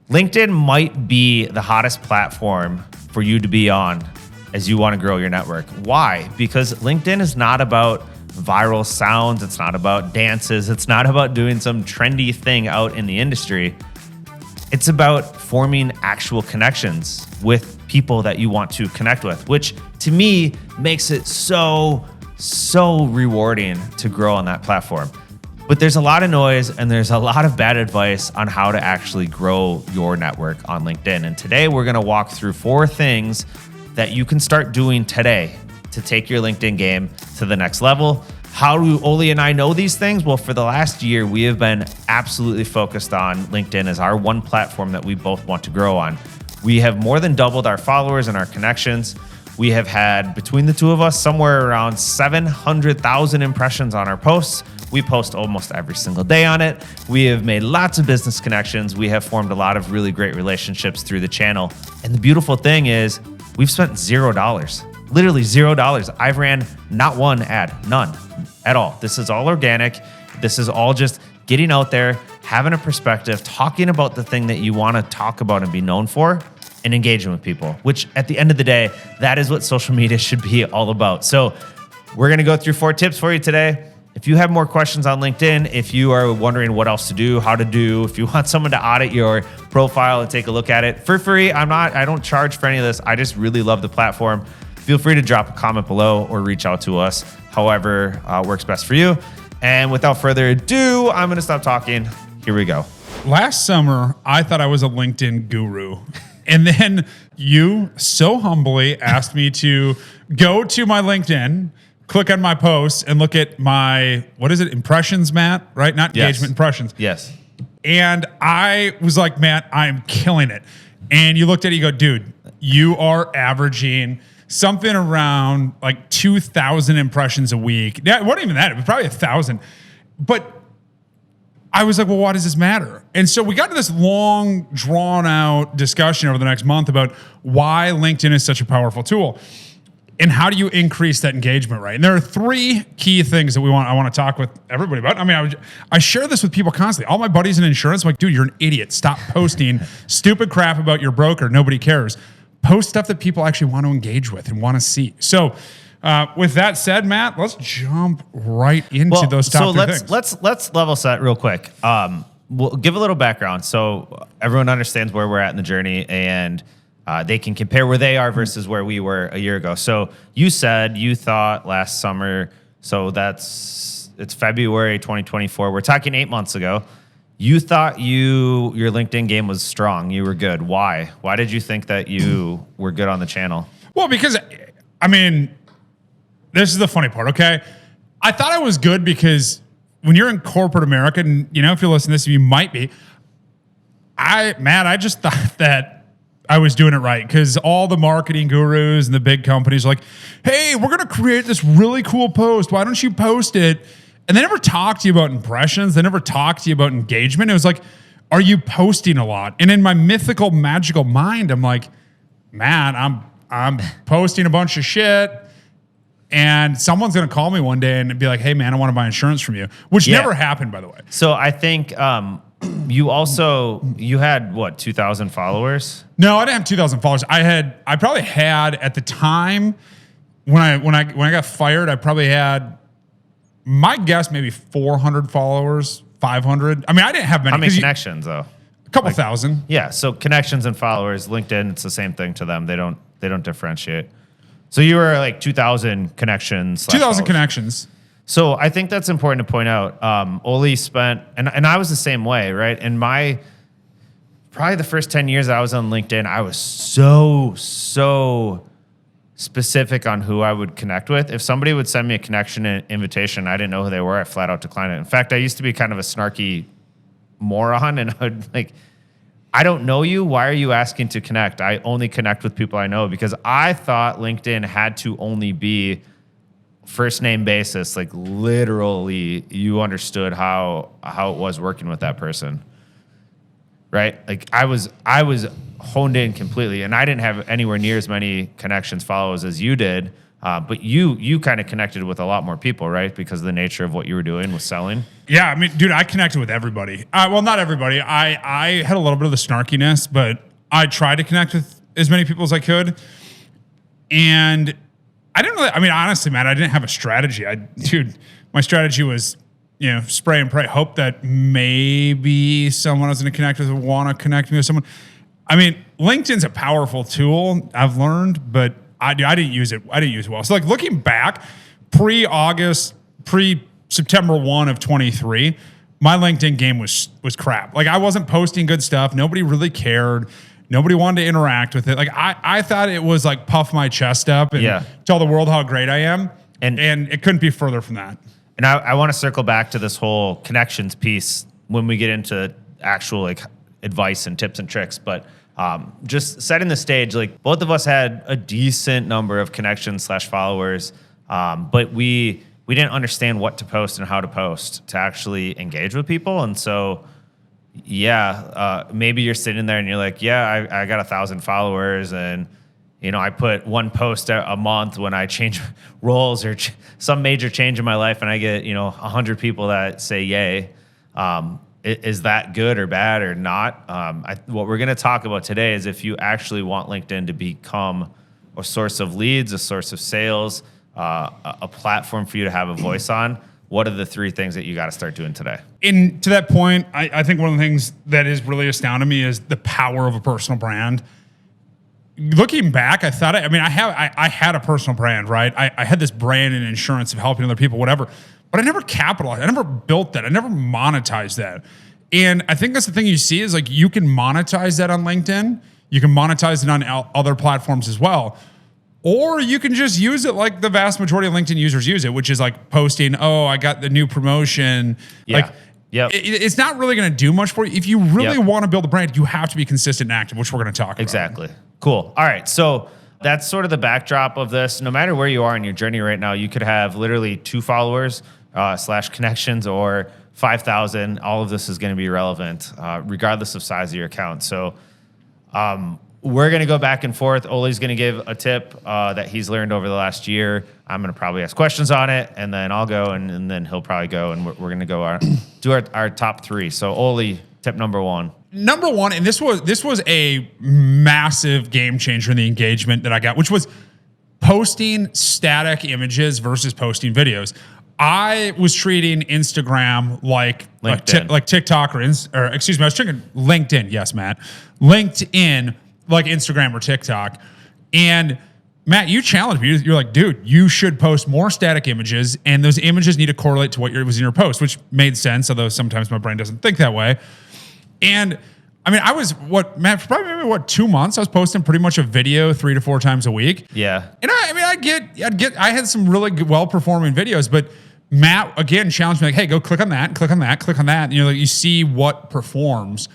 LinkedIn might be the hottest platform for you to be on as you want to grow your network. Why? Because LinkedIn is not about viral sounds. It's not about dances. It's not about doing some trendy thing out in the industry. It's about forming actual connections with people that you want to connect with, which to me makes it so rewarding to grow on that platform. But there's a lot of noise and there's a lot of bad advice on how to actually grow your network on LinkedIn. And today we're going to walk through 4 things that you can start doing today to take your LinkedIn game to the next level. How do Oli and I know these things? Well, for the last year, we have been absolutely focused on LinkedIn as our one platform that we both want to grow on. We have more than doubled our followers and our connections. We have had, between the two of us, somewhere around 700,000 impressions on our posts. We post almost every single day on it. We have made lots of business connections. We have formed a lot of really great relationships through the channel. And the beautiful thing is we've spent $0. Literally $0. I've ran not one ad, none at all. This is all organic. This is all just getting out there, having a perspective, talking about the thing that you want to talk about and be known for, and engaging with people, which at the end of the day, that is what social media should be all about. So we're going to go through 4 tips for you today. If you have more questions on LinkedIn, if you are wondering what else to do, how to do, if you want someone to audit your profile and take a look at it for free, I don't charge for any of this. I just really love the platform. Feel free to drop a comment below or reach out to us, however works best for you. And without further ado, I'm going to stop talking. Here we go. Last summer, I thought I was a LinkedIn guru. And then you so humbly asked me to go to my LinkedIn, click on my posts, and look at my, what is it, impressions, Matt? Right? Not engagement, impressions. Yes. And I was like, Matt, I'm killing it. And you looked at it, you go, dude, you are averaging something around like 2,000 impressions a week. Yeah, it wasn't even that. It was probably 1,000. But I was like, well, why does this matter? And so we got to this long, drawn-out discussion over the next month about why LinkedIn is such a powerful tool and how do you increase that engagement, right? And there are 3 key things that I want to talk with everybody about. I mean, I share this with people constantly. All my buddies in insurance, I'm like, dude, you're an idiot. Stop posting stupid crap about your broker. Nobody cares. Post stuff that people actually want to engage with and want to see. So with that said, Matt, let's jump right into those top 3 things. Let's level set real quick. We'll give a little background so everyone understands where we're at in the journey and they can compare where they are versus where we were a year ago. So you said you thought last summer, so it's February 2024. We're talking 8 months ago. You thought your LinkedIn game was strong. You were good. Why? Why did you think that you were good on the channel? Well, because, I mean, this is the funny part, okay? I thought I was good because when you're in corporate America, and you know, if you listen to this, you might be. I just thought that I was doing it right because all the marketing gurus and the big companies are like, hey, we're going to create this really cool post. Why don't you post it? And they never talk to you about impressions. They never talk to you about engagement. It was like, are you posting a lot? And in my mythical, magical mind, I'm like, man, I'm posting a bunch of shit. And someone's going to call me one day and be like, hey, man, I want to buy insurance from you, which never happened, by the way. So I think you had, what, 2,000 followers? No, I didn't have 2,000 followers. I probably had at the time when I got fired, I probably had, my guess, maybe 400 followers, 500. I mean, I didn't have many. How many connections, though? A couple thousand. Yeah, so connections and followers, LinkedIn, it's the same thing to them. They don't differentiate. So you were like 2,000 connections. 2,000 connections. So I think that's important to point out. Oli spent, and I was the same way, right? And probably the first 10 years I was on LinkedIn, I was so specific on who I would connect with. If somebody would send me a connection invitation, I didn't know who they were, I flat out declined it. In fact, I used to be kind of a snarky moron, and I would like, I don't know you. Why are you asking to connect? I only connect with people I know, because I thought LinkedIn had to only be first name basis. Like literally you understood how it was working with that person. Right? Like I was honed in completely, and I didn't have anywhere near as many connections, follows as you did. But you kind of connected with a lot more people, right? Because of the nature of what you were doing with selling. Yeah, I mean, dude, I connected with everybody. Well, not everybody. I had a little bit of the snarkiness, but I tried to connect with as many people as I could. And I didn't really, I mean, honestly, man, I didn't have a strategy. Dude, my strategy was, spray and pray, hope that maybe someone I was going to connect with would want to connect me with someone. I mean, LinkedIn's a powerful tool, I've learned, but I didn't use it. I didn't use it well. So like looking back, pre-August, pre-September 1 of 23, my LinkedIn game was crap. Like I wasn't posting good stuff. Nobody really cared. Nobody wanted to interact with it. Like I thought it was like puff my chest up and tell the world how great I am. And it couldn't be further from that. And I want to circle back to this whole connections piece when we get into actual like advice and tips and tricks. But just setting the stage, like both of us had a decent number of connections / followers, but we didn't understand what to post and how to post to actually engage with people. And so, maybe you're sitting there and you're like, I got 1,000 followers and, I put one post a month when I change roles or some major change in my life and I get, 100 people that say yay. Is that good or bad or not? What we're going to talk about today is if you actually want LinkedIn to become a source of leads, a source of sales, a platform for you to have a voice on, what are the 3 things that you got to start doing today? And to that point, I think one of the things that is really astounding me is the power of a personal brand. Looking back, I had a personal brand, right? I had this brand in insurance of helping other people, whatever. But I never capitalized. I never built that. I never monetized that. And I think that's the thing you see is like you can monetize that on LinkedIn. You can monetize it on other platforms as well. Or you can just use it like the vast majority of LinkedIn users use it, which is like posting, I got the new promotion. Yeah. Like, it's not really going to do much for you. If you really want to build a brand, you have to be consistent and active, which we're going to talk about. Exactly. Cool. All right. So that's sort of the backdrop of this. No matter where you are in your journey right now, you could have literally 2 followers / connections or 5,000. All of this is going to be relevant regardless of size of your account. So we're going to go back and forth. Ole's going to give a tip that he's learned over the last year. I'm going to probably ask questions on it, and then I'll go, and then he'll probably go, and we're going to go do our top 3. So Ole, tip number 1. Number 1, and this was a massive game changer in the engagement that I got, which was posting static images versus posting videos. I was treating Instagram like TikTok or excuse me, I was treating LinkedIn. Yes, Matt, LinkedIn like Instagram or TikTok. And Matt, you challenged me. You're like, dude, you should post more static images, and those images need to correlate to what was in your post, which made sense. Although sometimes my brain doesn't think that way. And I mean, I was maybe 2 months. I was posting pretty much a video 3 to 4 times a week. Yeah. And I had some really well performing videos, but Matt again challenged me like, hey, go click on that, click on that, click on that. And like you see what performs.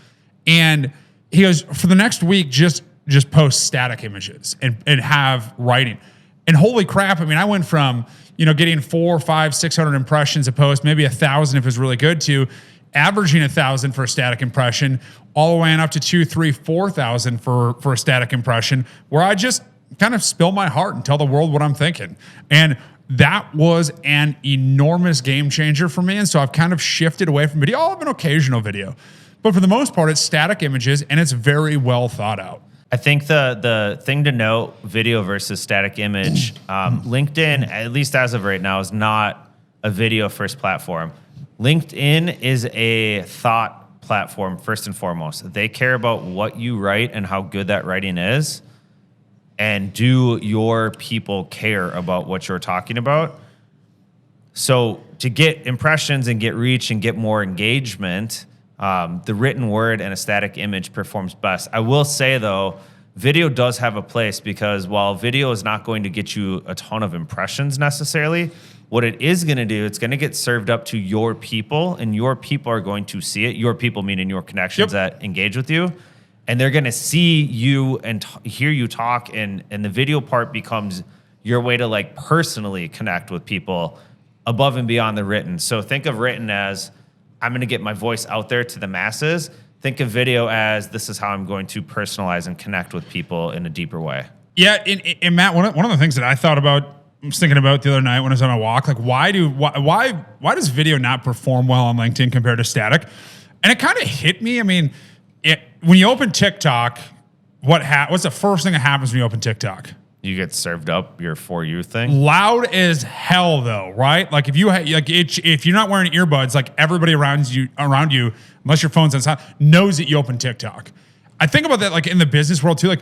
And he goes, for the next week, just post static images and have writing. And holy crap, I mean, I went from, getting 400, 500, 600 impressions a post, maybe 1,000 if it was really good, to averaging 1,000 for a static impression, all the way on up to 2,000, 3,000, 4,000 for a static impression, where I just kind of spill my heart and tell the world what I'm thinking. And that was an enormous game changer for me. And so I've kind of shifted away from video. I'll have an occasional video, but for the most part, it's static images and it's very well thought out. I think the thing to note, video versus static image, LinkedIn, at least as of right now, is not a video first platform. LinkedIn is a thought platform first and foremost. They care about what you write and how good that writing is. And do your people care about what you're talking about? So to get impressions and get reach and get more engagement, the written word and a static image performs best. I will say, though, video does have a place because while video is not going to get you a ton of impressions necessarily, what it is going to do, it's going to get served up to your people, and your people are going to see it. Your people meaning your connections that engage with you. And they're going to see you and hear you talk, and the video part becomes your way to like personally connect with people above and beyond the written. So think of written as I'm going to get my voice out there to the masses. Think of video as this is how I'm going to personalize and connect with people in a deeper way. Yeah, and Matt, one of the things that I thought about was thinking about the other night when I was on a walk. Like, why does video not perform well on LinkedIn compared to static? And it kind of hit me. I mean, when you open TikTok, what's the first thing that happens when you open TikTok? You get served up your For You thing. Loud as hell, though, right? Like if you're not wearing earbuds, like everybody around you, unless your phone's on silent, knows that you open TikTok. I think about that like in the business world too. Like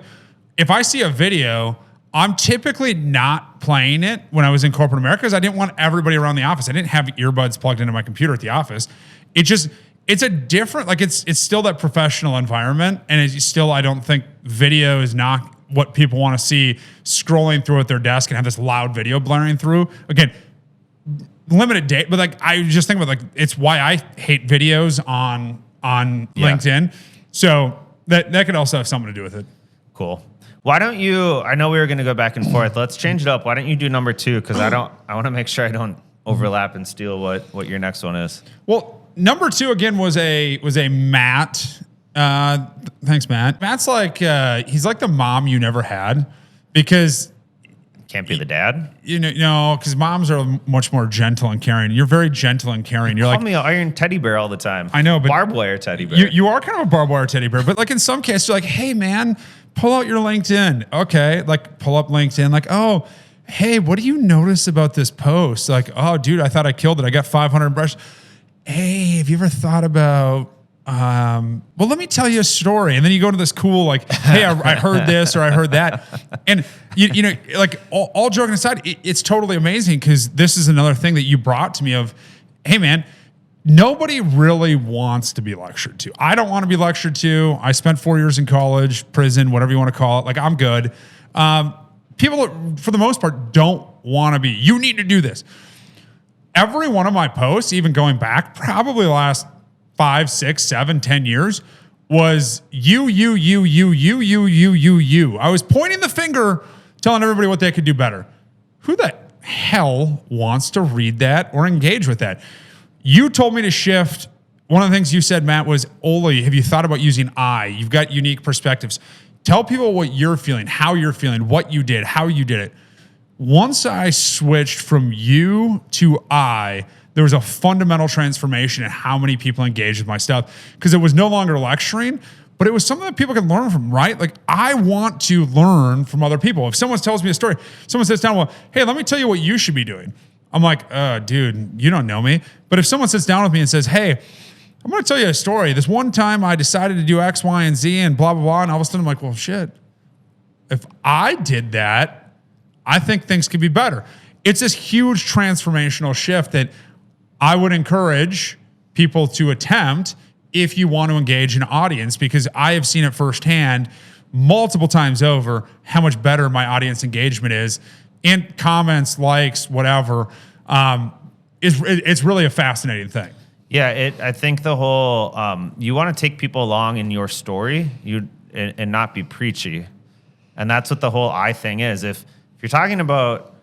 if I see a video, I'm typically not playing it when I was in corporate America because I didn't want everybody around the office. I didn't have earbuds plugged into my computer at the office. It's a different, like it's still that professional environment, and it's still, I don't think video is not what people want to see scrolling through at their desk and have this loud video blaring through. Again, limited date, but like I just think about like it's why I hate videos on LinkedIn. So that could also have something to do with it. Cool. Why don't you? I know we were going to go back and forth. Let's change it up. Why don't you do number 2? Because I want to make sure I don't overlap and steal what your next one is. Well, number 2 again was a Matt. Thanks, Matt. Matt's like he's like the mom you never had because can't be the dad. No, because moms are much more gentle and caring. You're very gentle and caring. You're Call me an iron teddy bear all the time. I know, but barbed wire teddy bear. You are kind of a barbed wire teddy bear, but like in some cases, you're like, hey man, pull out your LinkedIn. Okay, like pull up LinkedIn. Like, oh, hey, what do you notice about this post? Like, oh, dude, I thought I killed it. I got 500 impressions. Hey, have you ever thought about? Well, let me tell you a story. And then you go to this cool, like, hey, I heard this or I heard that. And, you know, like all joking aside, it's totally amazing because this is another thing that you brought to me of, hey, man, nobody really wants to be lectured to. I don't want to be lectured to. I spent 4 years in college, prison, whatever you want to call it. Like, I'm good. People, for the most part, don't want to be. You need to do this. Every one of my posts, even going back, probably the last 5, 6, 7, 10 years was you. I was pointing the finger, telling everybody what they could do better. Who the hell wants to read that or engage with that? You told me to shift. One of the things you said, Matt, was, Oli, have you thought about using I? You've got unique perspectives. Tell people what you're feeling, how you're feeling, what you did, how you did it. Once I switched from you to I, there was a fundamental transformation in how many people engaged with my stuff because it was no longer lecturing, but it was something that people can learn from, right? Like I want to learn from other people. If someone tells me a story, someone sits down, well, hey, let me tell you what you should be doing. I'm like, dude, you don't know me. But if someone sits down with me and says, hey, I'm going to tell you a story. This one time I decided to do X, Y, and Z and blah, blah, blah. And all of a sudden I'm like, well, shit, if I did that, I think things could be better. It's this huge transformational shift that I would encourage people to attempt if you want to engage an audience, because I have seen it firsthand multiple times over how much better my audience engagement is in comments, likes, whatever. It's really a fascinating thing. Yeah, I think the whole you want to take people along in your story, and not be preachy, and that's what the whole I thing is. If you're talking about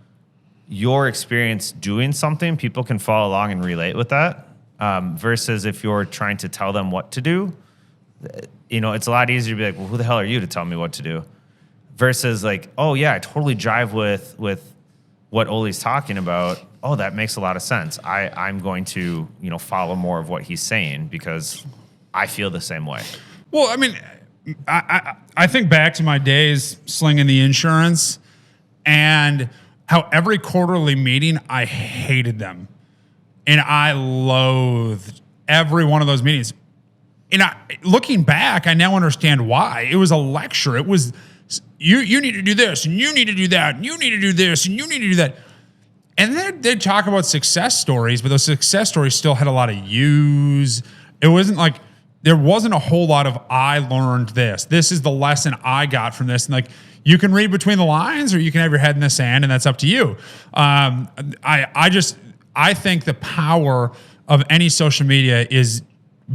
your experience doing something, people can follow along and relate with that. Versus if you're trying to tell them what to do, you know, it's a lot easier to be like, well, who the hell are you to tell me what to do? Versus like, oh yeah, I totally jive with what Oli's talking about. Oh, that makes a lot of sense. I'm going to, you know, follow more of what he's saying because I feel the same way. Well, I mean, I think back to my days slinging the insurance and how every quarterly meeting, I hated them. And I loathed every one of those meetings. And looking back, I now understand why. It was a lecture. It was, you need to do this, and you need to do that, and you need to do this, and you need to do that. And then they'd talk about success stories, but those success stories still had a lot of yous. It wasn't like, there wasn't a whole lot of, I learned this. This is the lesson I got from this. And like, you can read between the lines or you can have your head in the sand, and that's up to you. I think the power of any social media is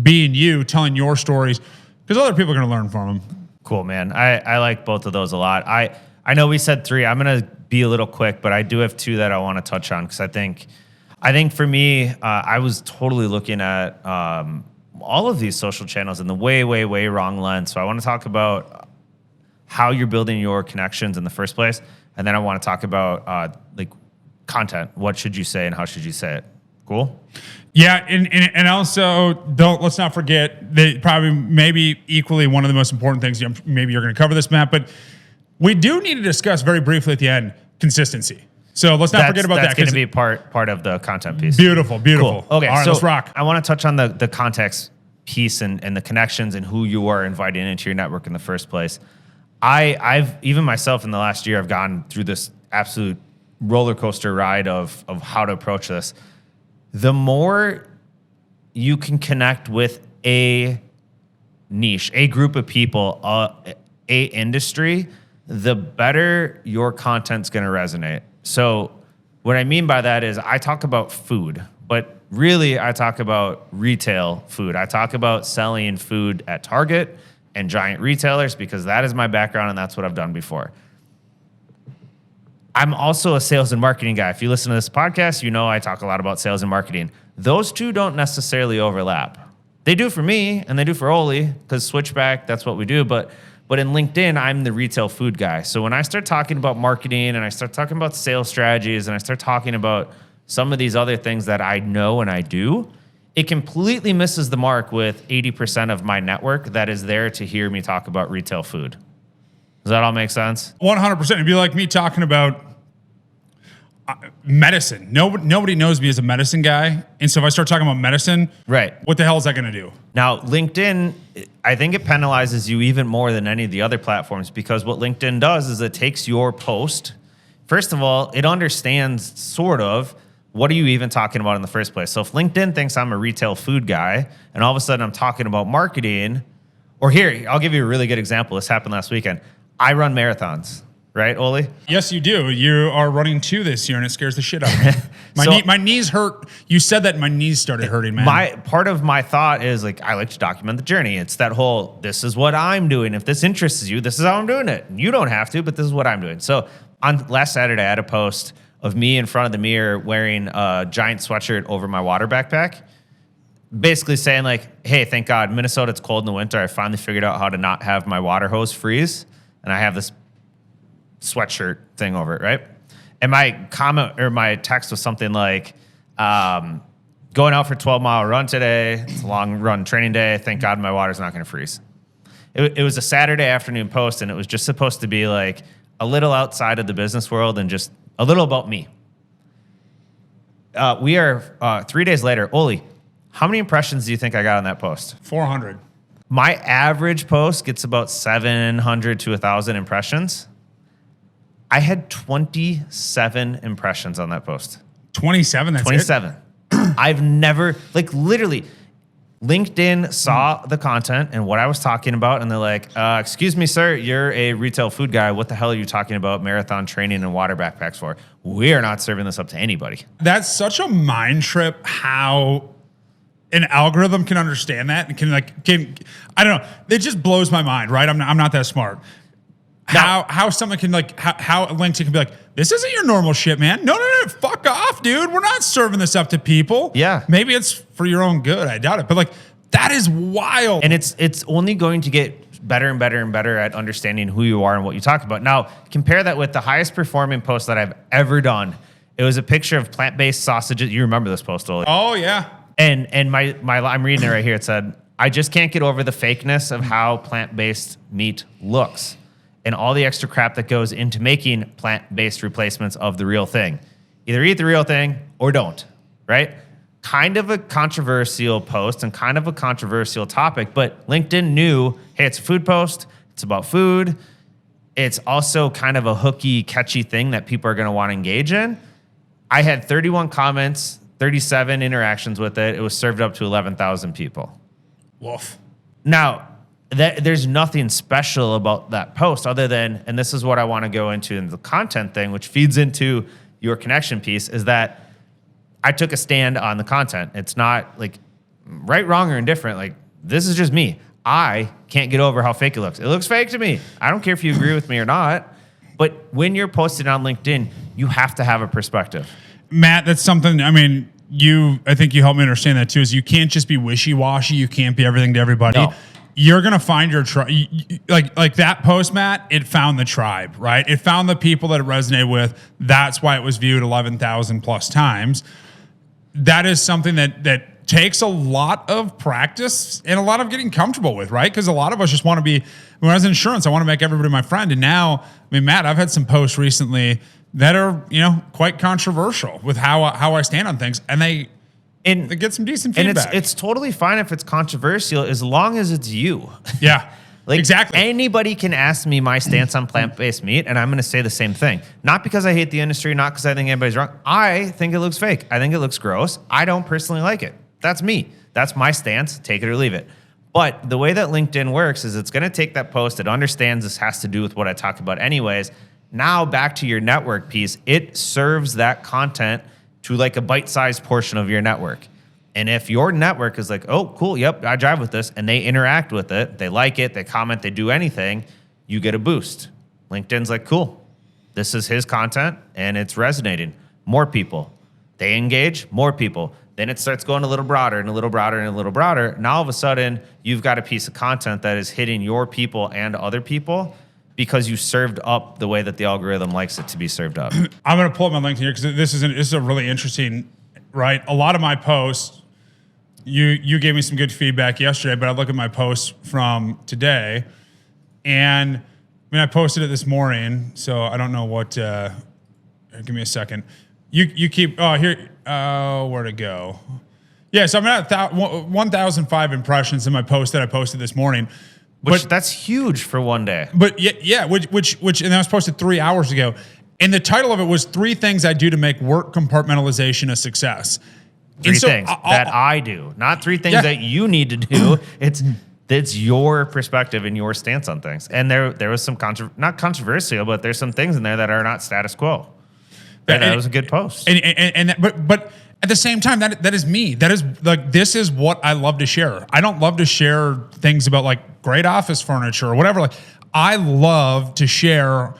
being you, telling your stories, because other people are going to learn from them. Cool, man. I like both of those a lot. I know we said 3. I'm going to be a little quick, but I do have 2 that I want to touch on because I think for me, I was totally looking at all of these social channels in the way, way, way wrong lens. So I want to talk about how you're building your connections in the first place. And then I want to talk about like content. What should you say and how should you say it? Cool. Yeah, and also let's not forget that probably maybe equally one of the most important things. Maybe you're going to cover this, Matt, but we do need to discuss very briefly at the end consistency. So let's not forget about that. That's going to be part of the content piece. Beautiful. Cool. Okay, all right, so let's rock. I want to touch on the context piece and the connections and who you are inviting into your network in the first place. I've even myself in the last year, I've gone through this absolute roller coaster ride of how to approach this. The more you can connect with a niche, a group of people, a industry, the better your content's going to resonate. So what I mean by that is I talk about food, but really I talk about retail food. I talk about selling food at Target and giant retailers because that is my background and that's what I've done before. I'm also a sales and marketing guy. If you listen to this podcast, you know I talk a lot about sales and marketing. Those two don't necessarily overlap. They do for me and they do for Oli because Switchback, that's what we do. But in LinkedIn, I'm the retail food guy. So when I start talking about marketing and I start talking about sales strategies and I start talking about some of these other things that I know and I do, it completely misses the mark with 80% of my network that is there to hear me talk about retail food. Does that all make sense? 100%. It'd be like me talking about medicine. Nobody knows me as a medicine guy. And so if I start talking about medicine, right, what the hell is that going to do? Now, LinkedIn, I think it penalizes you even more than any of the other platforms because what LinkedIn does is it takes your post. First of all, it understands sort of what are you even talking about in the first place. So if LinkedIn thinks I'm a retail food guy and all of a sudden I'm talking about marketing, or here, I'll give you a really good example. This happened last weekend. I run marathons, right, Oli? Yes, you do. You are running 2 this year, and it scares the shit out of me. My knees hurt. You said that my knees started hurting, man. Part of my thought is like I like to document the journey. It's that whole this is what I'm doing. If this interests you, this is how I'm doing it. You don't have to, but this is what I'm doing. So on last Saturday, I had a post of me in front of the mirror wearing a giant sweatshirt over my water backpack, basically saying like, hey, thank God, Minnesota, it's cold in the winter. I finally figured out how to not have my water hose freeze. And I have this sweatshirt thing over it, right? And my comment or my text was something like, going out for a 12-mile run today. It's a long run training day. Thank God my water's not going to freeze. It was a Saturday afternoon post, and it was just supposed to be like a little outside of the business world and just a little about me. We are 3 days later. Oli, how many impressions do you think I got on that post? 400. My average post gets about 700 to 1,000 impressions. I had 27 impressions on that post. 27? That's 27. I've never, like literally, LinkedIn saw the content and what I was talking about, and they're like, excuse me, sir, you're a retail food guy. What the hell are you talking about marathon training and water backpacks for? We are not serving this up to anybody. That's such a mind trip how an algorithm can understand that and can I don't know. It just blows my mind, right? I'm not that smart. How someone can how LinkedIn can be like, this isn't your normal shit, man. No, fuck off, dude. We're not serving this up to people. Yeah. Maybe it's for your own good. I doubt it. But that is wild. And it's only going to get better and better and better at understanding who you are and what you talk about. Now, compare that with the highest performing post that I've ever done. It was a picture of plant-based sausages. You remember this post, Oli? Oh, yeah. And my I'm reading it right here. It said, I just can't get over the fakeness of how plant-based meat looks and all the extra crap that goes into making plant-based replacements of the real thing. Either eat the real thing or don't, right? Kind of a controversial post and kind of a controversial topic, but LinkedIn knew, hey, it's a food post. It's about food. It's also kind of a hooky, catchy thing that people are going to want to engage in. I had 31 comments, 37 interactions with it. It was served up to 11,000 people. Woof. Now, there's nothing special about that post other than, and this is what I want to go into in the content thing, which feeds into your connection piece, is that I took a stand on the content. It's not like right, wrong, or indifferent. Like, this is just me. I can't get over how fake it looks. It looks fake to me. I don't care if you agree with me or not. But when you're posting on LinkedIn, you have to have a perspective. Matt, that's something, I think you helped me understand that too, is you can't just be wishy-washy. You can't be everything to everybody. No. you're going to find your tribe. Like that post, Matt, it found the tribe, right? It found the people that it resonated with. That's why it was viewed 11,000 plus times. That is something that takes a lot of practice and a lot of getting comfortable with, right? Because a lot of us just want to be, when I was in insurance, I want to make everybody my friend. And now, I mean, Matt, I've had some posts recently that are, quite controversial with how I stand on things. And they get some decent feedback. And it's totally fine if it's controversial as long as it's you. Yeah. Exactly. Anybody can ask me my stance on plant-based meat, and I'm going to say the same thing. Not because I hate the industry, not because I think anybody's wrong. I think it looks fake. I think it looks gross. I don't personally like it. That's me. That's my stance. Take it or leave it. But the way that LinkedIn works is it's going to take that post. It understands this has to do with what I talk about anyways. Now back to your network piece. It serves that content to like a bite-sized portion of your network. And if your network is like, oh, cool, yep, I drive with this, and they interact with it, they like it, they comment, they do anything, you get a boost. LinkedIn's like, cool, this is his content, and it's resonating. More people. They engage, more people. Then it starts going a little broader and a little broader and a little broader. Now all of a sudden, you've got a piece of content that is hitting your people and other people because you served up the way that the algorithm likes it to be served up. I'm going to pull up my LinkedIn here because this is a really interesting, right? A lot of my posts, you gave me some good feedback yesterday, but I look at my posts from today, and I mean, I posted it this morning, so I don't know what. Give me a second. You keep here. Where'd it go? Yeah, so I'm at 1,005 impressions in my post that I posted this morning. But that's huge for one day. But yeah, which and that was posted 3 hours ago. And the title of it was 3 things I do to make work compartmentalization a success. Three things that I do, not 3 things that you need to do. It's your perspective and your stance on things. And there was some not controversial, but there's some things in there that are not status quo. That was a good post. But at the same time, that is me. That is like, this is what I love to share. I don't love to share things about like great office furniture or whatever. Like, I love to share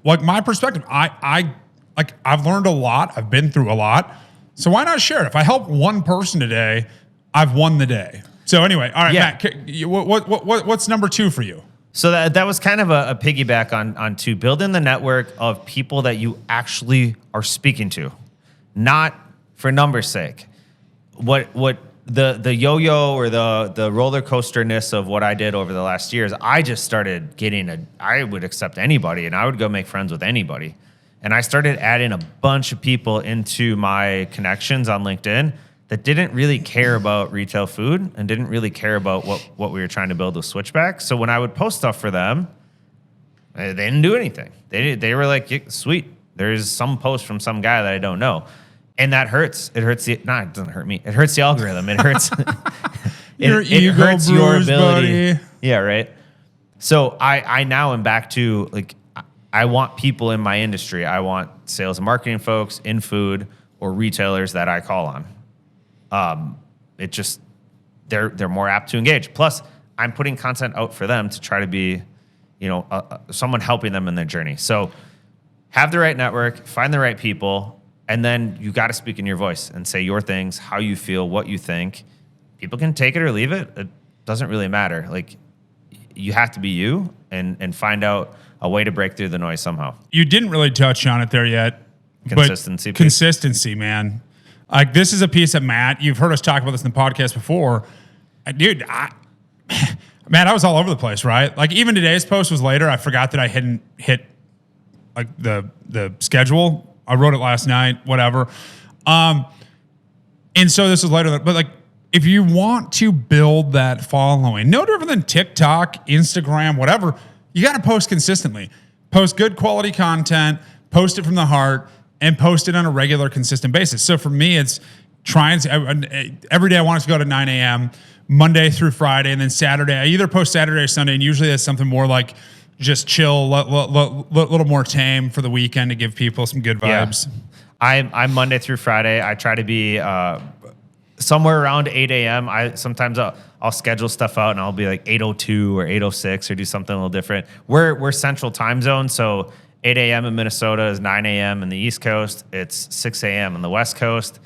like my perspective. I've learned a lot. I've been through a lot. So why not share it? If I help one person today, I've won the day. So anyway, all right, Matt, what's number 2 for you? So that was kind of a piggyback on to building the network of people that you actually are speaking to, not for numbers' sake. What the yo-yo or the roller coasterness of what I did over the last years, I just started I would accept anybody and I would go make friends with anybody. And I started adding a bunch of people into my connections on LinkedIn that didn't really care about retail food and didn't really care about what we were trying to build with Switchback. So when I would post stuff for them, they didn't do anything. They were like, yeah, sweet, there's some post from some guy that I don't know. And that hurts. It hurts it doesn't hurt me. It hurts the algorithm. It hurts it hurts your ability. Buddy. Yeah, right. So I now am back to like, I want people in my industry. I want sales and marketing folks in food or retailers that I call on. It just, they're more apt to engage. Plus, I'm putting content out for them to try to be, someone helping them in their journey. So have the right network, find the right people, and then you got to speak in your voice and say your things, how you feel, what you think. People can take it or leave it. It doesn't really matter. Like, you have to be you and find out a way to break through the noise somehow. You didn't really touch on it there yet. Consistency. Consistency, man. Like, this is a piece of Matt. You've heard us talk about this in the podcast before. Dude, Matt, I was all over the place, right? Like, even today's post was later. I forgot that I hadn't hit like the schedule. I wrote it last night, whatever. And so this is later, but like, if you want to build that following, no different than TikTok, Instagram, whatever, you got to post consistently. Post good quality content, post it from the heart, and post it on a regular, consistent basis. So for me, it's every day I want it to go to 9 a.m., Monday through Friday, and then Saturday. I either post Saturday or Sunday, and usually that's something more like just chill, little more tame for the weekend to give people some good vibes. Yeah. I'm Monday through Friday. I try to be somewhere around 8 a.m. Sometimes I'll schedule stuff out and I'll be like 8:02 or 8:06 or do something a little different. We're central time zone, so 8 a.m. in Minnesota is 9 a.m. in the East Coast. It's 6 a.m. in the West Coast.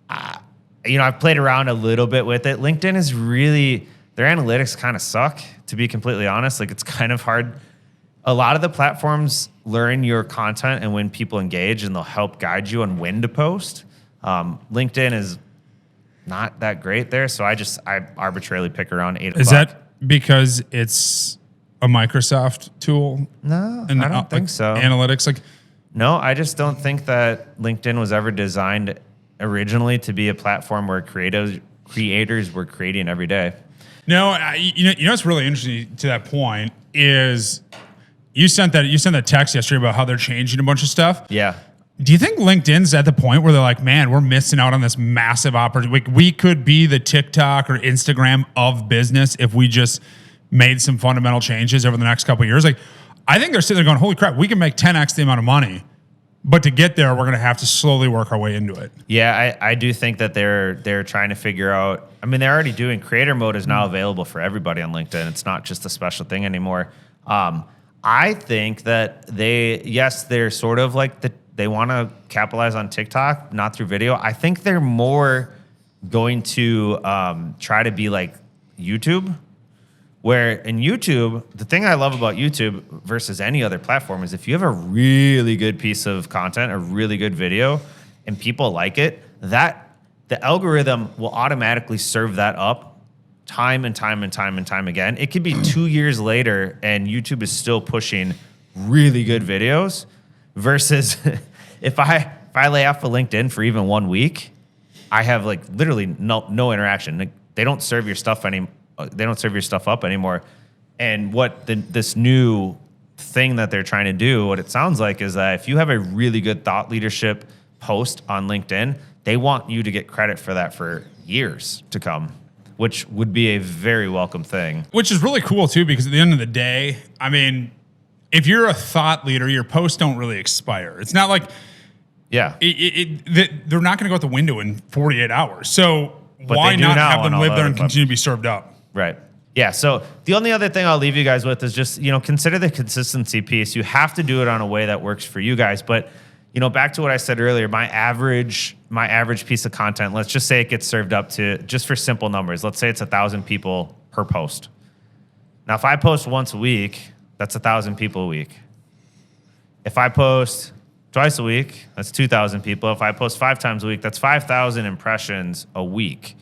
I've played around a little bit with it. LinkedIn is really their analytics kind of suck, to be completely honest. Like, it's kind of hard. A lot of the platforms learn your content and when people engage, and they'll help guide you on when to post. LinkedIn is not that great there, so I arbitrarily pick around 8 o'clock. Is that because it's a Microsoft tool? No, I don't think so. Analytics, like, no, I just don't think that LinkedIn was ever designed originally to be a platform where creators were creating every day. No, you know what's really interesting to that point is you sent that text yesterday about how they're changing a bunch of stuff. Yeah. Do you think LinkedIn's at the point where they're like, man, we're missing out on this massive opportunity? We could be the TikTok or Instagram of business if we just made some fundamental changes over the next couple of years. Like, I think they're sitting there going, holy crap, we can make 10x the amount of money. But to get there, we're going to have to slowly work our way into it. Yeah, I do think that they're trying to figure out. I mean, they're already doing creator mode is now available for everybody on LinkedIn. It's not just a special thing anymore. I think that they're sort of like they want to capitalize on TikTok, not through video. I think they're more going to try to be like YouTube, where in YouTube, the thing I love about YouTube versus any other platform is if you have a really good piece of content, a really good video, and people like it, that the algorithm will automatically serve that up time and time and time and time again. It could be 2 years later and YouTube is still pushing really good videos versus if I lay off of LinkedIn for even 1 week, I have like literally no interaction. Like, they don't serve your stuff up anymore. And what this new thing that they're trying to do, what it sounds like, is that if you have a really good thought leadership post on LinkedIn, they want you to get credit for that for years to come, which would be a very welcome thing. Which is really cool too, because at the end of the day, I mean, if you're a thought leader, your posts don't really expire. It's not like, they're not going to go out the window in 48 hours. So why not have them live there and continue to be served up? Right. Yeah. So the only other thing I'll leave you guys with is just, consider the consistency piece. You have to do it on a way that works for you guys. But, back to what I said earlier, my average piece of content, let's just say it gets served up to, just for simple numbers, let's say it's 1,000 people per post. Now, if I post once a week, that's 1,000 people a week. If I post twice a week, that's 2,000 people. If I post 5 times a week, that's 5,000 impressions a week.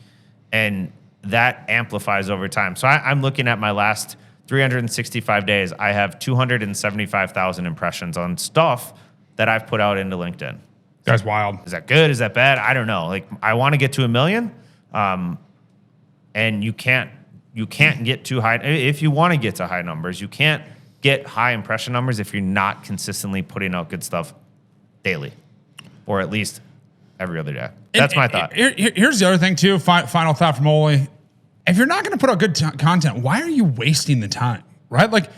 And that amplifies over time. So I'm looking at my last 365 days. I have 275,000 impressions on stuff that I've put out into LinkedIn. That's wild. Is that good? Is that bad? I don't know. Like, I want to get to 1 million, and you can't get too high. If you want to get to high numbers, you can't get high impression numbers if you're not consistently putting out good stuff daily, or at least every other day. That's my thought. Here's the other thing too. Final thought from Oli. If you're not going to put out good content, why are you wasting the time? Right? Like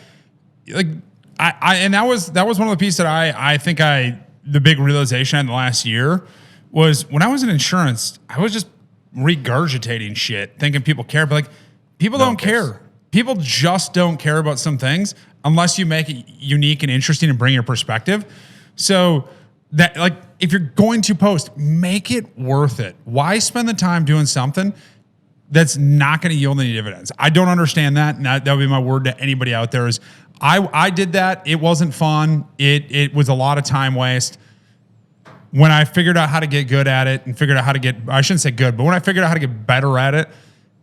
and that was one of the pieces that I think the big realization in the last year was when I was in insurance, I was just regurgitating shit, thinking people care, but like people don't care. People just don't care about some things unless you make it unique and interesting and bring your perspective. So that, like, if you're going to post, make it worth it. Why spend the time doing something that's not going to yield any dividends? I don't understand that. And that would be my word to anybody out there is I did that. It wasn't fun. It was a lot of time waste. When I figured out how to get good at it and figured out how to get, I shouldn't say good, but when I figured out how to get better at it,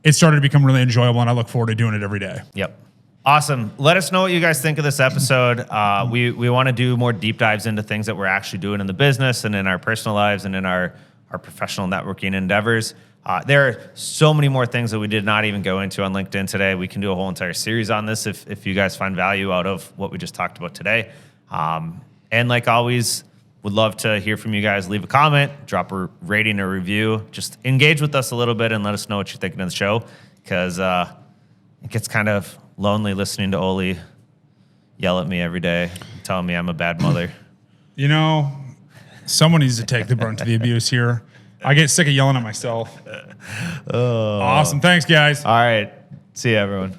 it started to become really enjoyable, and I look forward to doing it every day. Yep. Awesome. Let us know what you guys think of this episode. We want to do more deep dives into things that we're actually doing in the business and in our personal lives and in our professional networking endeavors. There are so many more things that we did not even go into on LinkedIn today. We can do a whole entire series on this if you guys find value out of what we just talked about today. And like always, would love to hear from you guys. Leave a comment, drop a rating or review. Just engage with us a little bit and let us know what you're thinking of the show, because it gets kind of lonely listening to Oli yell at me every day, telling me I'm a bad mother. Someone needs to take the brunt of the abuse here. I get sick of yelling at myself. Awesome. Thanks, guys. All right. See you, everyone.